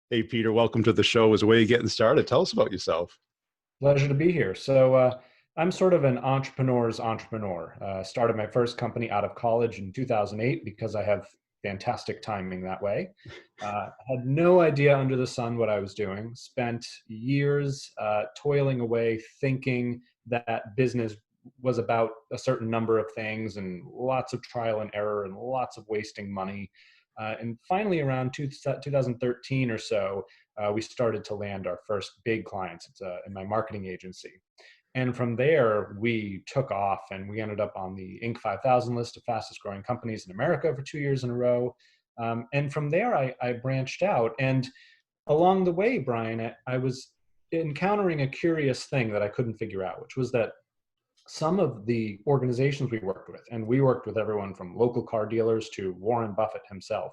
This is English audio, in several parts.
Hey, Peter, welcome to the show. As a way of getting started, tell us about yourself. Pleasure to be here. I'm sort of an entrepreneur's entrepreneur. Started my first company out of college in 2008 because I have fantastic timing that way. Had no idea under the sun what I was doing. Spent years toiling away, thinking that business was about a certain number of things and lots of trial and error and lots of wasting money. And finally, around 2013 or so, we started to land our first big clients. It's in my marketing agency. And from there, we took off and we ended up on the Inc. 5000 list of fastest growing companies in America for 2 years in a row. And from there, I branched out. And along the way, Brian, I was encountering a curious thing that I couldn't figure out, which was that some of the organizations we worked with, and we worked with everyone from local car dealers to Warren Buffett himself.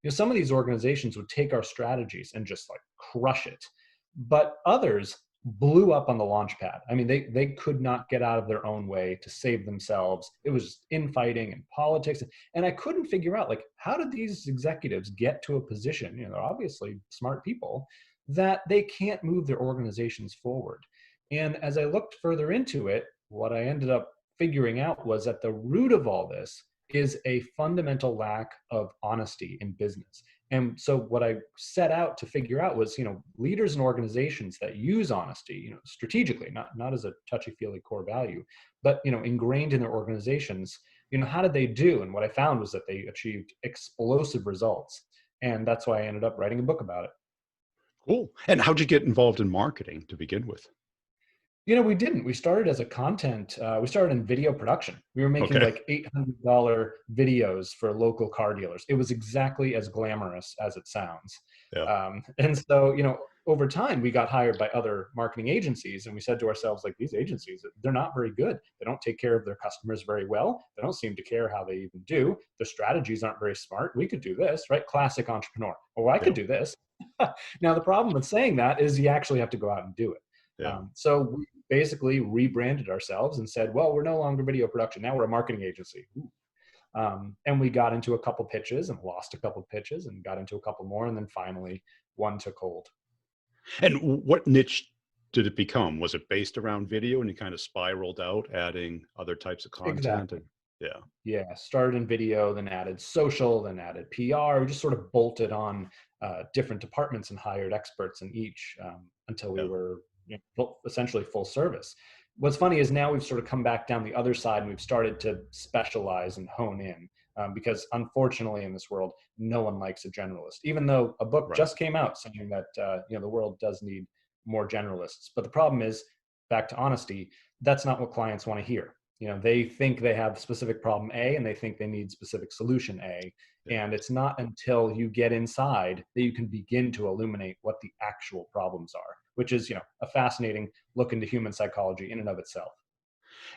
Some of these organizations would take our strategies and just like crush it, but others blew up on the launch pad. I mean, they could not get out of their own way to save themselves. It was infighting and politics, and I couldn't figure out, like, how did these executives get to a position, they're obviously smart people, that they can't move their organizations forward. And as I looked further into it, what I ended up figuring out was at the root of all this is a fundamental lack of honesty in business. And so what I set out to figure out was, leaders and organizations that use honesty, strategically, not as a touchy-feely core value, but, ingrained in their organizations, how did they do? And what I found was that they achieved explosive results. And that's why I ended up writing a book about it. Cool. And how'd you get involved in marketing to begin with? We didn't. We started as a we started in video production. We were making Okay. like $800 videos for local car dealers. It was exactly as glamorous as it sounds. Yeah. And so, over time, we got hired by other marketing agencies, and we said to ourselves, like, these agencies, they're not very good. They don't take care of their customers very well. They don't seem to care how they even do. Their strategies aren't very smart. We could do this, right? Classic entrepreneur. Oh, I Yeah. could do this. Now, the problem with saying that is you actually have to go out and do it. Yeah. So we basically rebranded ourselves and said, well, we're no longer video production. Now we're a marketing agency. And we got into a couple pitches and lost a couple pitches and got into a couple more. And then finally one took hold. And what niche did it become? Was it based around video and you kind of spiraled out, adding other types of content? Exactly. And yeah. Yeah. Started in video, then added social, then added PR. We just sort of bolted on different departments and hired experts in each until we Yeah. were essentially full service. What's funny is now we've sort of come back down the other side and we've started to specialize and hone in because unfortunately in this world, no one likes a generalist, even though a book Right. just came out saying that, the world does need more generalists. But the problem is, back to honesty, that's not what clients want to hear. They think they have specific problem A and they think they need specific solution A. Yeah. And it's not until you get inside that you can begin to illuminate what the actual problems are, which is, a fascinating look into human psychology in and of itself.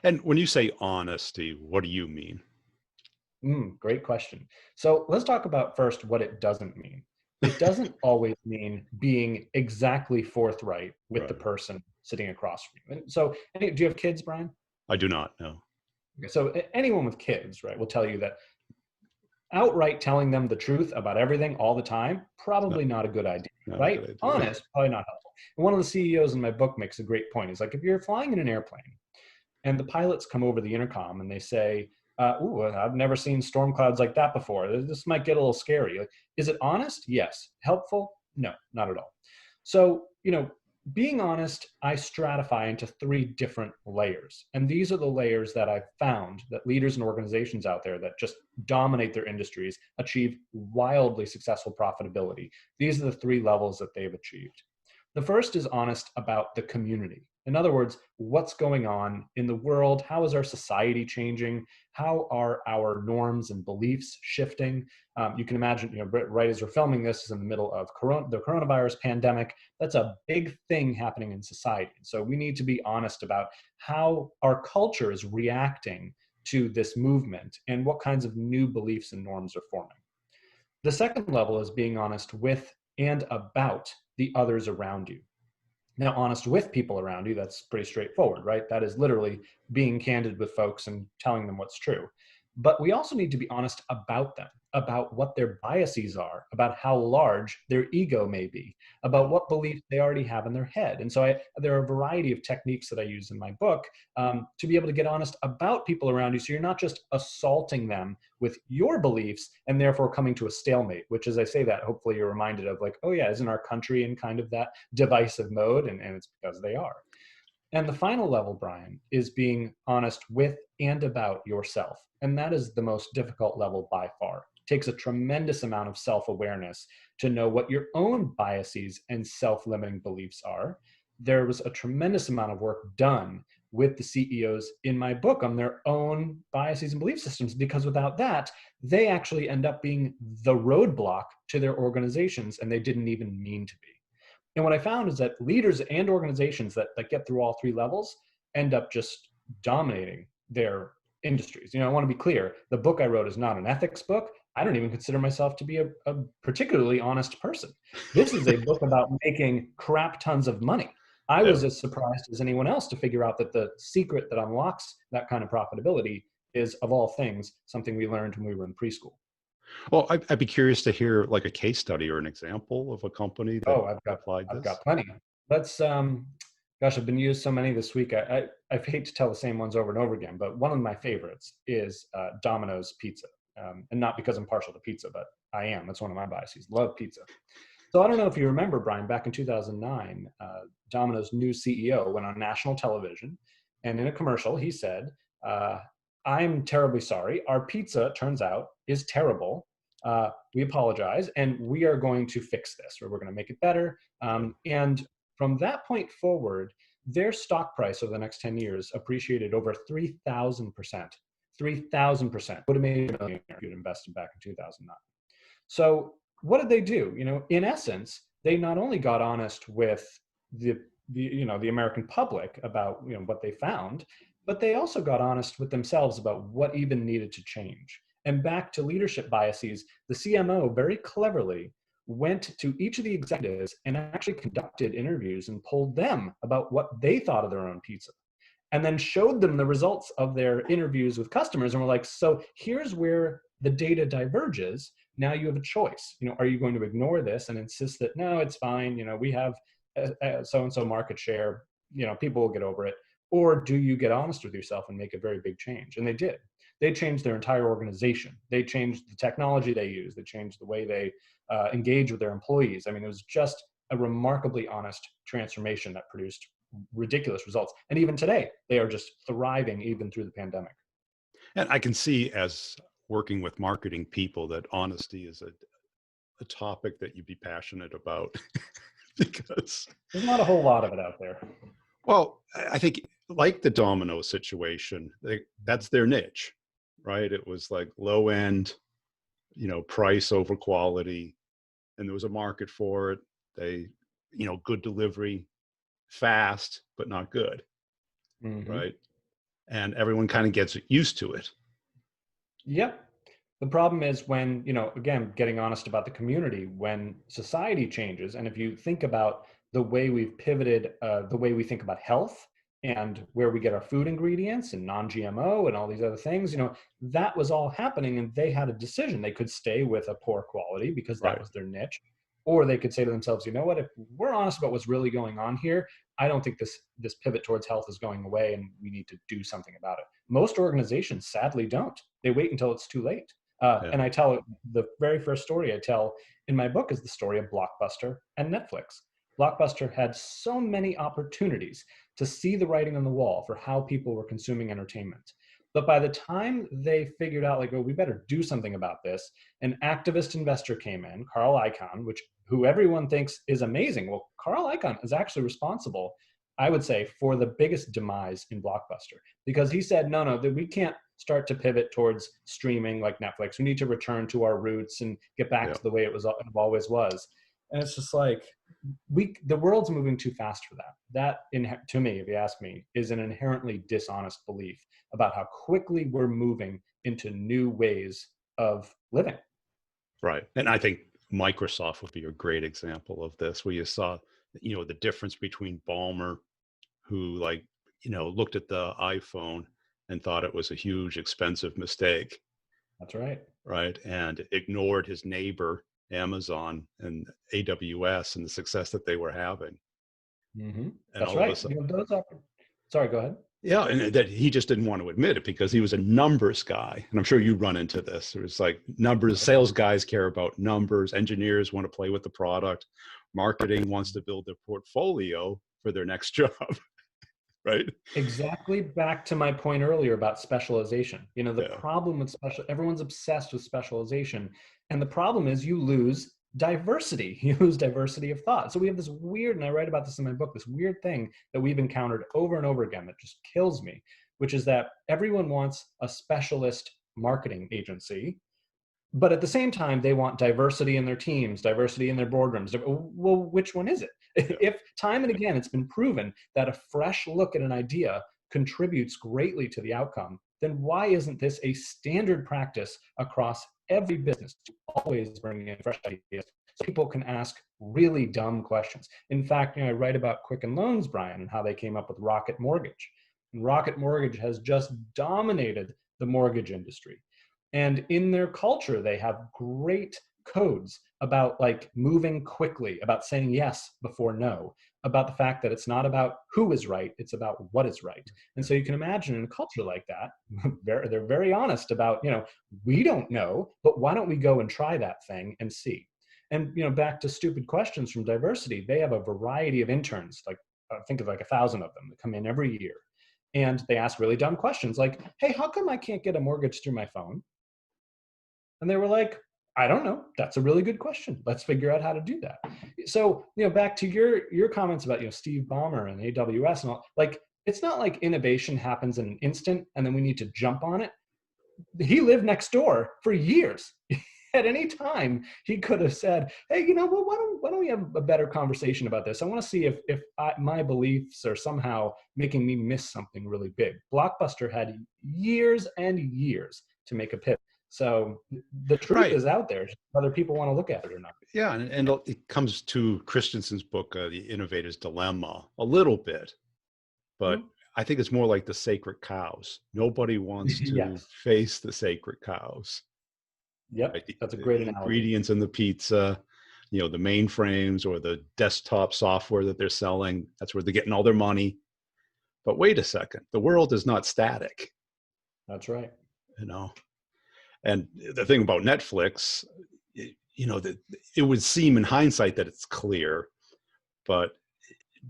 And when you say honesty, what do you mean? Great question. So let's talk about first what it doesn't mean. It doesn't always mean being exactly forthright with the Right. person sitting across from you. And so, do you have kids, Brian? I do not know. Okay, so anyone with kids, right, will tell you that outright telling them the truth about everything all the time, It's probably not a good idea, not a right? good idea. Honest, probably not helpful. And one of the CEOs in my book makes a great point. He's like, if you're flying in an airplane and the pilots come over the intercom and they say, ooh, I've never seen storm clouds like that before. This might get a little scary. Like, is it honest? Yes. Helpful? No, not at all. So, being honest, I stratify into three different layers. And these are the layers that I've found that leaders and organizations out there that just dominate their industries achieve wildly successful profitability. These are the three levels that they've achieved. The first is honest about the community. In other words, what's going on in the world? How is our society changing? How are our norms and beliefs shifting? You can imagine, right as we're filming this is in the middle of the coronavirus pandemic. That's a big thing happening in society. So we need to be honest about how our culture is reacting to this movement and what kinds of new beliefs and norms are forming. The second level is being honest with and about the others around you. Now, honest with people around you, that's pretty straightforward, right? That is literally being candid with folks and telling them what's true. but we also need to be honest about them, about what their biases are, about how large their ego may be, about Yeah. what beliefs they already have in their head. And so there are a variety of techniques that I use in my book to be able to get honest about people around you. So you're not just assaulting them with your beliefs and therefore coming to a stalemate, which, as I say that, hopefully you're reminded of, like, oh yeah, isn't our country in kind of that divisive mode? And it's because they are. And the final level, Brian, is being honest with and about yourself. And that is the most difficult level by far. It takes a tremendous amount of self awareness to know what your own biases and self limiting beliefs are. There was a tremendous amount of work done with the CEOs in my book on their own biases and belief systems, because without that, they actually end up being the roadblock to their organizations, and they didn't even mean to be. And what I found is that leaders and organizations that get through all three levels end up just dominating their industries. I want to be clear. The book I wrote is not an ethics book. I don't even consider myself to be a particularly honest person. This is a book about making crap tons of money. I Yeah. was as surprised as anyone else to figure out that the secret that unlocks that kind of profitability is, of all things, something we learned when we were in preschool. Well, I'd be curious to hear like a case study or an example of a company that Oh, I've got applied I've this. got plenty. Let's gosh, I've been used so many this week. I hate to tell the same ones over and over again, but one of my favorites is Domino's Pizza. And not because I'm partial to pizza, but I am. It's one of my biases. Love pizza. So I don't know if you remember, Brian, back in 2009, Domino's new CEO went on national television, and in a commercial, he said, uh, "I'm terribly sorry. Our pizza, turns out, is terrible. We apologize, and we are going to fix this, or we're going to make it better." Yeah. And from that point forward, their stock price over the next 10 years appreciated over 3,000%. 3,000% would have made a millionaire if you'd invested back in 2009. So what did they do? In essence, they not only got honest with the, the American public about what they found, but they also got honest with themselves about what even needed to change. And back to leadership biases, the CMO very cleverly went to each of the executives and actually conducted interviews and polled them about what they thought of their own pizza, and then showed them the results of their interviews with customers, and were like, so here's where the data diverges. Now you have a choice. Are you going to ignore this and insist that no, it's fine, we have so and so market share, people will get over it? Or do you get honest with yourself and make a very big change? And they did. They changed their entire organization. They changed the technology they use. They changed the way they engage with their employees. I mean, it was just a remarkably honest transformation that produced ridiculous results. And even today, they are just thriving even through the pandemic. And I can see, as working with marketing people, that honesty is a topic that you'd be passionate about because, There's not a whole lot of it out there. well, I think like the domino situation, that's their niche, right? It was like low end, price over quality, and there was a market for it. They, good delivery, fast, but not good, Hmm. right? And everyone kind of gets used to it. Yep. The problem is when, again, getting honest about the community, when society changes, and if you think about the way we've pivoted, the way we think about health and where we get our food ingredients and non-GMO and all these other things, that was all happening, and they had a decision. They could stay with a poor quality because that Right. was their niche, or they could say to themselves, you know what, if we're honest about what's really going on here, I don't think this pivot towards health is going away, and we need to do something about it. Most organizations sadly don't. They wait until it's too late. Yeah. And I tell the very first story I tell in my book is the story of Blockbuster and Netflix. Blockbuster had so many opportunities to see the writing on the wall for how people were consuming entertainment. But by the time they figured out, like, oh, we better do something about this, an activist investor came in, Carl Icahn, who everyone thinks is amazing. Well, Carl Icahn is actually responsible, I would say, for the biggest demise in Blockbuster, because he said, no, that we can't start to pivot towards streaming like Netflix. We need to return to our roots and get back Yeah. to the way it always was. And it's just like, the world's moving too fast for that. To me, if you ask me, is an inherently dishonest belief about how quickly we're moving into new ways of living. Right. And I think Microsoft would be a great example of this, where you saw, the difference between Ballmer, who, like, looked at the iPhone and thought it was a huge, expensive mistake, That's right. right? And ignored his neighbor, Amazon and AWS, and the success that they were having. And That's all of a right. sudden, Those are. Sorry, go ahead. yeah, and that he just didn't want to admit it because he was a numbers guy. And I'm sure you run into this. It was like numbers, Right. sales guys care about numbers, engineers want to play with the product, marketing wants to build their portfolio for their next job, right? Exactly back to my point earlier about specialization. The Yeah. problem with everyone's obsessed with specialization. And the problem is you lose diversity. You lose diversity of thought. So we have this weird, and I write about this in my book, this weird thing that we've encountered over and over again that just kills me, which is that everyone wants a specialist marketing agency, but at the same time, they want diversity in their teams, diversity in their boardrooms. Well, which one is it? Yeah. If time and again it's been proven that a fresh look at an idea contributes greatly to the outcome, then why isn't this a standard practice across every business to always bring in fresh ideas so people can ask really dumb questions? In fact, I write about Quicken Loans, Brian, and how they came up with Rocket Mortgage. And Rocket Mortgage has just dominated the mortgage industry. And in their culture, they have great codes about like moving quickly, about saying yes before no, about the fact that it's not about who is right, it's about what is right. And so you can imagine in a culture like that, they're very honest about, we don't know, but why don't we go and try that thing and see? And back to stupid questions from diversity, they have a variety of interns, like think of like 1,000 of them that come in every year. And they ask really dumb questions like, hey, how come I can't get a mortgage through my phone? And they were like, I don't know. That's a really good question. Let's figure out how to do that. So, back to your comments about, Steve Ballmer and AWS and all, like, it's not like innovation happens in an instant and then we need to jump on it. He lived next door for years. At any time, he could have said, hey, well, why don't we have a better conversation about this? I want to see if my beliefs are somehow making me miss something really big. Blockbuster had years and years to make a pivot. So the truth Right. is out there, whether people want to look at it or not. Yeah. And it comes to Christensen's book, The Innovator's Dilemma, a little bit, but Mhm. I think it's more like the sacred cows. Nobody wants to Yes. face the sacred cows. Yep. Right? That's a The great analogy. ingredients in the pizza, the mainframes or the desktop software that they're selling, that's where they're getting all their money. But wait a second, the world is not static, That's right. you know. And the thing about Netflix, that it would seem in hindsight that it's clear, but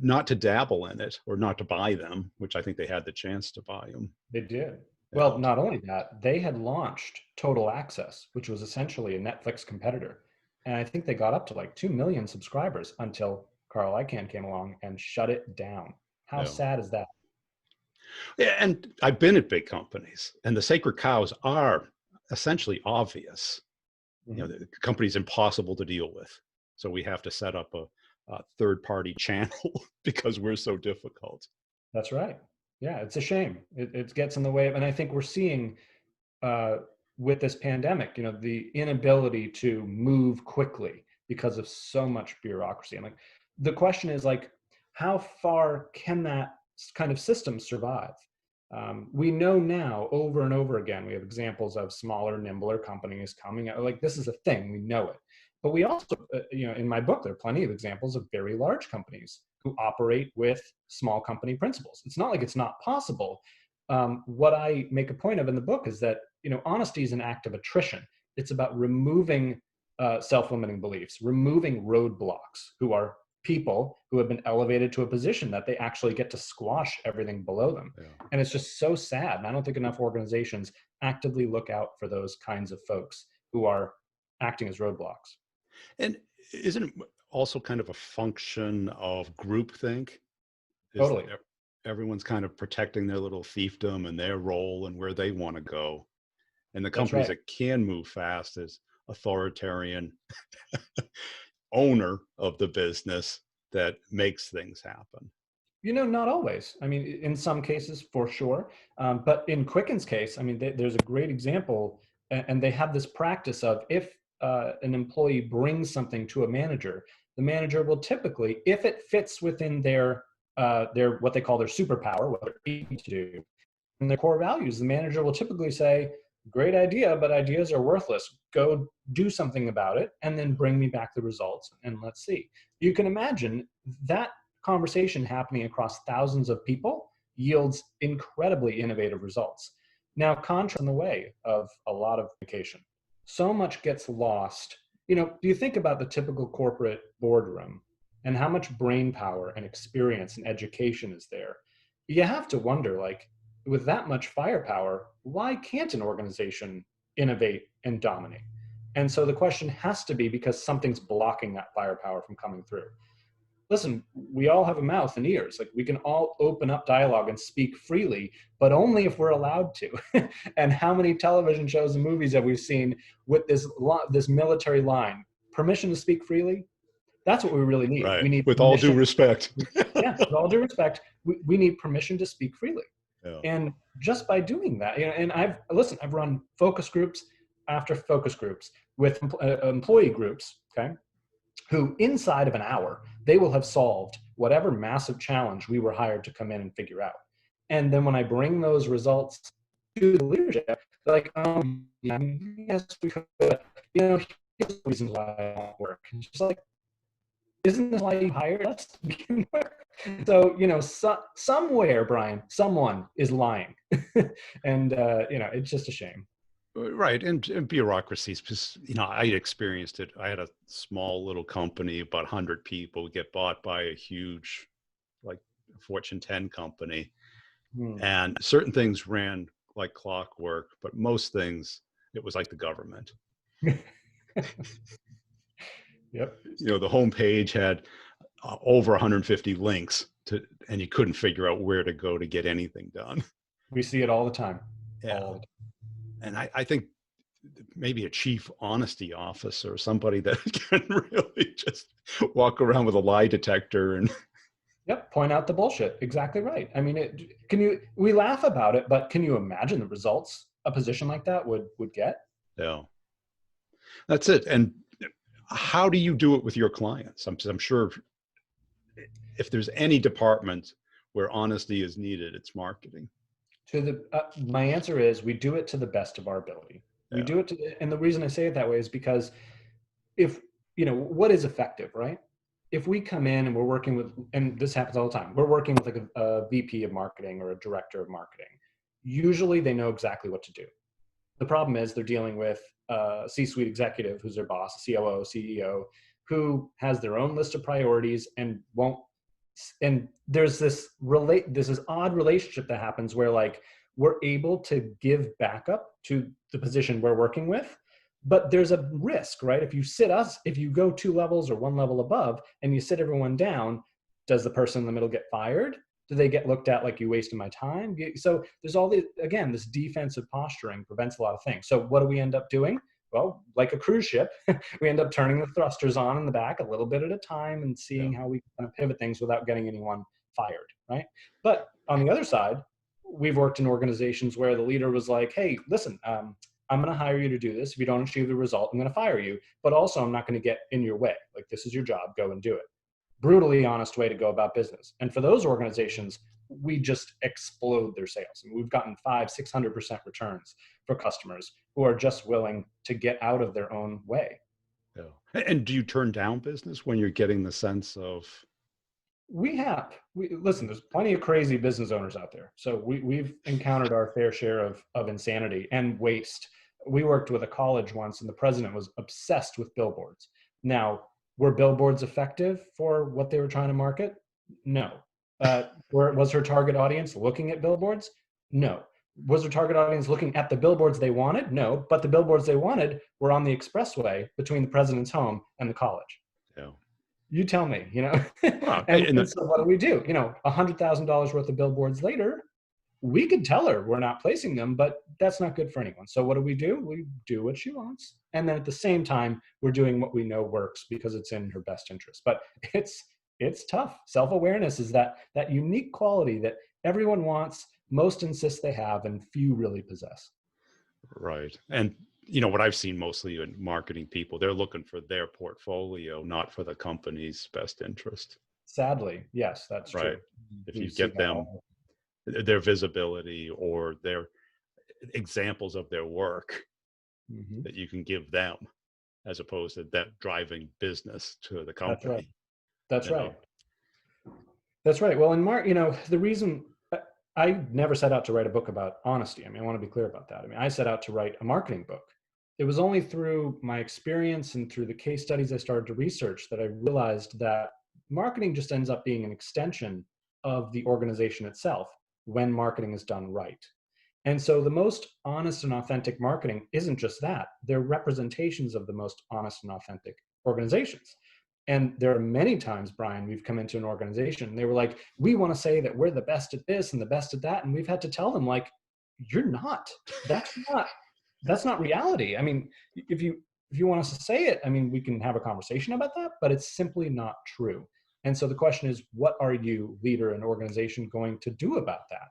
not to dabble in it or not to buy them, which I think they had the chance to buy them. They did. Yeah. Well, not only that, they had launched Total Access, which was essentially a Netflix competitor. And I think they got up to like 2 million subscribers until Carl Icahn came along and shut it down. How Yeah. sad is that? Yeah, and I've been at big companies, and the sacred cows are essentially obvious. Mhm. The company's impossible to deal with, so we have to set up a third-party channel because we're so difficult. That's right. Yeah, it's a shame. It gets in the way of, and I think we're seeing uh, with this pandemic, the inability to move quickly because of so much bureaucracy. And like, the question is like, how far can that kind of system survive? We know now over and over again, we have examples of smaller, nimbler companies coming out. Like this is a thing, we know it. But we also, in my book, there are plenty of examples of very large companies who operate with small company principles. It's not like it's not possible. What I make a point of in the book is that honesty is an act of attrition. It's about removing self-limiting beliefs, removing roadblocks, who are people who have been elevated to a position that they actually get to squash everything below them. Yeah. And it's just so sad. And I don't think enough organizations actively look out for those kinds of folks who are acting as roadblocks. And isn't it also kind of a function of groupthink? Is that Totally. everyone's kind of protecting their little fiefdom and their role and where they want to go. And the That's companies right. that can move fast as authoritarian owner of the business that makes things happen. Not always. I mean, in some cases, for sure. But in Quicken's case, I mean, there's a great example, and they have this practice of if an employee brings something to a manager, the manager will typically, if it fits within their what they call their superpower, what they're able to do, their core values, the manager will typically say, great idea, but ideas are worthless. Go do something about it and then bring me back the results and let's see. You can imagine that conversation happening across thousands of people yields incredibly innovative results. Now, contrast in the way of a lot of communication. So much gets lost. Do you think about the typical corporate boardroom and how much brain power and experience and education is there? You have to wonder, like, with that much firepower, why can't an organization innovate and dominate? And so the question has to be because something's blocking that firepower from coming through. Listen, we all have a mouth and ears. Like, we can all open up dialogue and speak freely, but only if we're allowed to. And how many television shows and movies have we seen with this military line, permission to speak freely? That's what we really need. Right. We need With all due permission. respect. Yeah, with all due respect, we need permission to speak freely. Yeah. And just by doing that, and I've run focus groups after focus groups with employee groups, okay, who inside of an hour, they will have solved whatever massive challenge we were hired to come in and figure out. And then when I bring those results to the leadership, they're like, yeah, yes, we could, here's the reasons why it won't work. And it's just like, isn't this why you hired us to begin with? So, somewhere, Brian, someone is lying. And, it's just a shame. Right. And bureaucracies, because, I experienced it. I had a small little company, about 100 people, get bought by a huge, like, Fortune 10 company. And certain things ran like clockwork, but most things, it was like the government. Yep. The homepage had over 150 links and you couldn't figure out where to go to get anything done. We see it all the time. Yeah. All the time. And I think maybe a chief honesty officer, somebody that can really just walk around with a lie detector and Yep, point out the bullshit. Exactly right. I mean, we laugh about it, but can you imagine the results a position like that would get? Yeah. That's it. And how do you do it with your clients? I'm sure if there's any department where honesty is needed, it's marketing. My answer is we do it to the best of our ability. Yeah. We do it and the reason I say it that way is because what is effective, right? If we come in and we're working with, and this happens all the time, we're working with like a VP of marketing or a director of marketing. Usually they know exactly what to do. The problem is they're dealing with a C-suite executive who's their boss, a COO, CEO, who has their own list of priorities and won't. And there's this odd relationship that happens where, like, we're able to give backup to the position we're working with, but there's a risk, right? If you go 2 levels or 1 level above and you sit everyone down, does the person in the middle get fired? Do they get looked at like, you wasted my time? So there's this defensive posturing prevents a lot of things. So what do we end up doing? Well, like a cruise ship, we end up turning the thrusters on in the back a little bit at a time and seeing how we kind of pivot things without getting anyone fired, right? But on the other side, we've worked in organizations where the leader was like, hey, listen, I'm going to hire you to do this. If you don't achieve the result, I'm going to fire you. But also, I'm not going to get in your way. Like, this is your job. Go and do it. Brutally honest way to go about business. And for those organizations, we just explode their sales. And we've gotten 500-600% returns for customers who are just willing to get out of their own way. Yeah. And do you turn down business when you're getting the sense of? Listen, there's plenty of crazy business owners out there. So we've encountered our fair share of insanity and waste. We worked with a college once and the president was obsessed with billboards. Now, were billboards effective for what they were trying to market? No. Was her target audience looking at billboards? No. Was her target audience looking at the billboards they wanted? No. But the billboards they wanted were on the expressway between the president's home and the college. Yeah. You tell me, Well, and so what do we do? $100,000 worth of billboards later, we could tell her we're not placing them, but that's not good for anyone. So what do? We do what she wants. And then at the same time, we're doing what we know works because it's in her best interest. But it's tough. Self-awareness is that unique quality that everyone wants, most insist they have, and few really possess. Right. And what I've seen mostly in marketing people, they're looking for their portfolio, not for the company's best interest. Sadly, yes, that's right. True. If you get them their visibility or their examples of their work Hmm. that you can give them, as opposed to that driving business to the That's right. company, That's you know? right. That's right. Well, in Mark, the reason I never set out to write a book about honesty. I mean, I want to be clear about that. I mean, I set out to write a marketing book. It was only through my experience and through the case studies I started to research that I realized that marketing just ends up being an extension of the organization itself when marketing is done right. And so the most honest and authentic marketing isn't just that, they're representations of the most honest and authentic organizations. And there are many times, Brian, we've come into an organization and they were like, we want to say that we're the best at this and the best at that. And we've had to tell them, like, you're not. That's not that's not reality. I mean, if you want us to say it, I mean, we can have a conversation about that, but it's simply not true. And so the question is, what are you, leader and organization, going to do about that?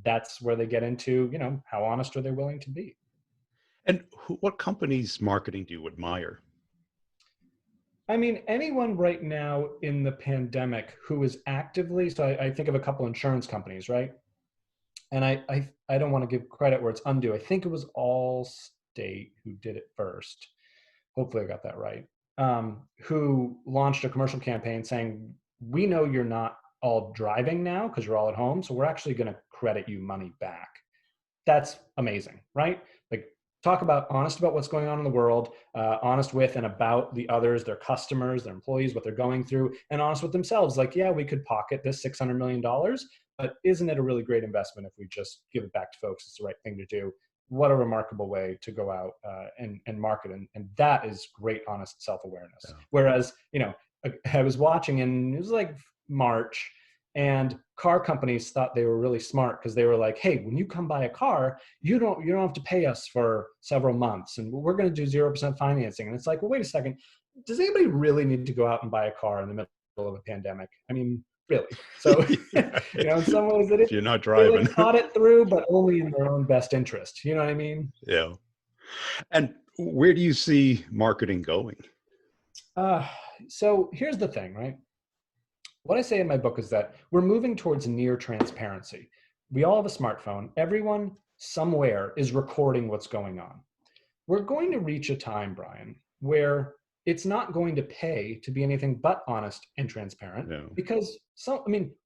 That's where they get into, how honest are they willing to be? And what companies' marketing do you admire? I mean, anyone right now in the pandemic who is actively, so I think of a couple insurance companies, right? And I don't want to give credit where it's undue. I think it was Allstate who did it first. Hopefully I got that right. Who launched a commercial campaign saying, we know you're not all driving now because you're all at home, so we're actually going to credit you money back. That's amazing, right? Like, talk about honest about what's going on in the world, honest with and about the others, their customers, their employees, what they're going through, and honest with themselves. Like, yeah, we could pocket this $600 million, but isn't it a really great investment if we just give it back to folks? It's the right thing to do. What a remarkable way to go out and market. And that is great, honest self-awareness. Yeah. Whereas, I was watching and it was like March, and car companies thought they were really smart because they were like, hey, when you come buy a car, you don't have to pay us for several months, and we're going to do 0% financing. And it's like, well, wait a second, does anybody really need to go out and buy a car in the middle of a pandemic? I mean, really? So Yeah, in some ways if you're not they driving. like thought it through, but only in their own best interest. You know what I mean? Yeah. And where do you see marketing going? uh, so here's the thing, right? What I say in my book is that we're moving towards near transparency. We all have a smartphone. Everyone somewhere is recording what's going on. We're going to reach a time, Brian, where it's not going to pay to be anything but honest and transparent, No. because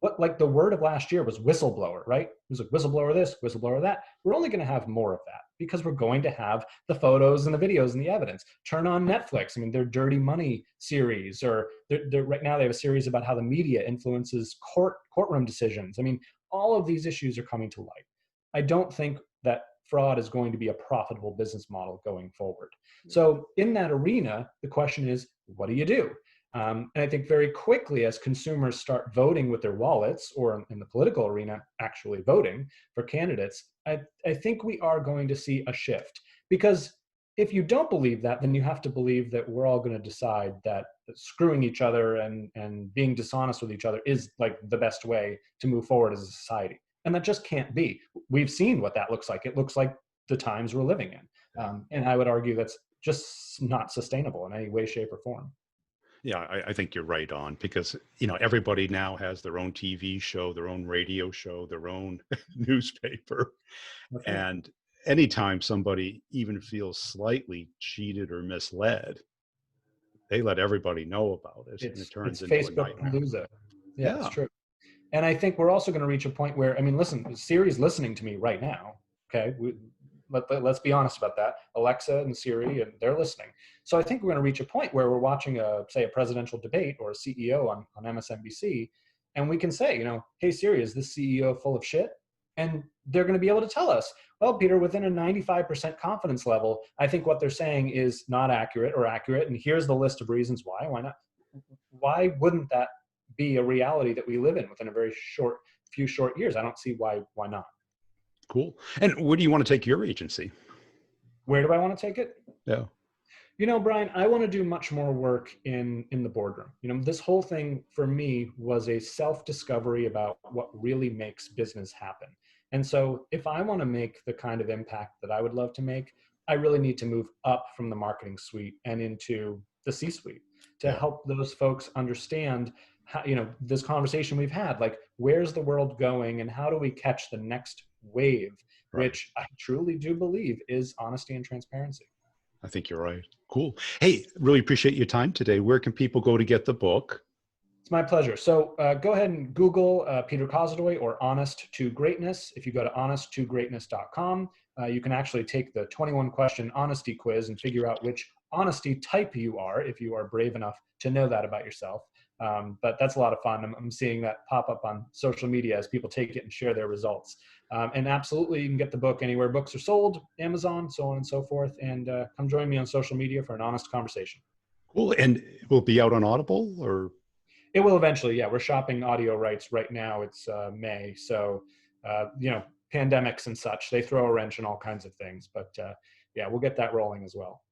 what, like, the word of last year was whistleblower, right? It was like whistleblower this, whistleblower that. We're only going to have more of that because we're going to have the photos and the videos and the evidence. Turn on Netflix. I mean, their Dirty Money series, or right now they have a series about how the media influences courtroom decisions. I mean, all of these issues are coming to light. I don't think that fraud is going to be a profitable business model going forward. So in that arena, the question is, what do you do? And I think very quickly, as consumers start voting with their wallets, or in the political arena, actually voting for candidates, I think we are going to see a shift. Because if you don't believe that, then you have to believe that we're all going to decide that screwing each other and being dishonest with each other is like the best way to move forward as a society. And that just can't be. We've seen what that looks like. It looks like the times we're living in. And I would argue that's just not sustainable in any way, shape, or form. Yeah, I think you're right on, because everybody now has their own TV show, their own radio show, their own newspaper, That's right. and anytime somebody even feels slightly cheated or misled, they let everybody know about it, and it It's turns into a Facebook nightmare. palooza. Yeah, it's Yeah, true. And I think we're also going to reach a point where, I mean, listen, Siri's listening to me right now. Okay. Let's be honest about that. Alexa and Siri, and they're listening. So I think we're going to reach a point where we're watching say a presidential debate or a CEO on MSNBC. And we can say, hey, Siri, is this CEO full of shit? And they're going to be able to tell us, well, Peter, within a 95% confidence level, I think what they're saying is not accurate or accurate. And here's the list of reasons why. Why not? Why wouldn't that be a reality that we live in within a very few short years? I don't see why not. cool. And where do you want to take your agency? Where do I want to take it? Yeah, Brian, I want to do much more work in the boardroom. This whole thing for me was a self-discovery about what really makes business happen. And so if I want to make the kind of impact that I would love to make, I really need to move up from the marketing suite and into the C-suite to yeah, help those folks understand how, this conversation we've had, like, where's the world going and how do we catch the next wave, Right. which I truly do believe is honesty and transparency. I think you're right. Cool. Hey, really appreciate your time today. Where can people go to get the book? It's my pleasure. So go ahead and Google Peter Kozodoy or Honest to Greatness. If you go to honesttogreatness.com, you can actually take the 21 question honesty quiz and figure out which honesty type you are, if you are brave enough to know that about yourself. But that's a lot of fun. I'm seeing that pop up on social media as people take it and share their results. And absolutely, you can get the book anywhere books are sold, Amazon, so on and so forth. And come join me on social media for an honest conversation. Cool. And it will be out on Audible or? It will eventually. Yeah, we're shopping audio rights right now. It's May, so pandemics and such, they throw a wrench in all kinds of things. But yeah, we'll get that rolling as well.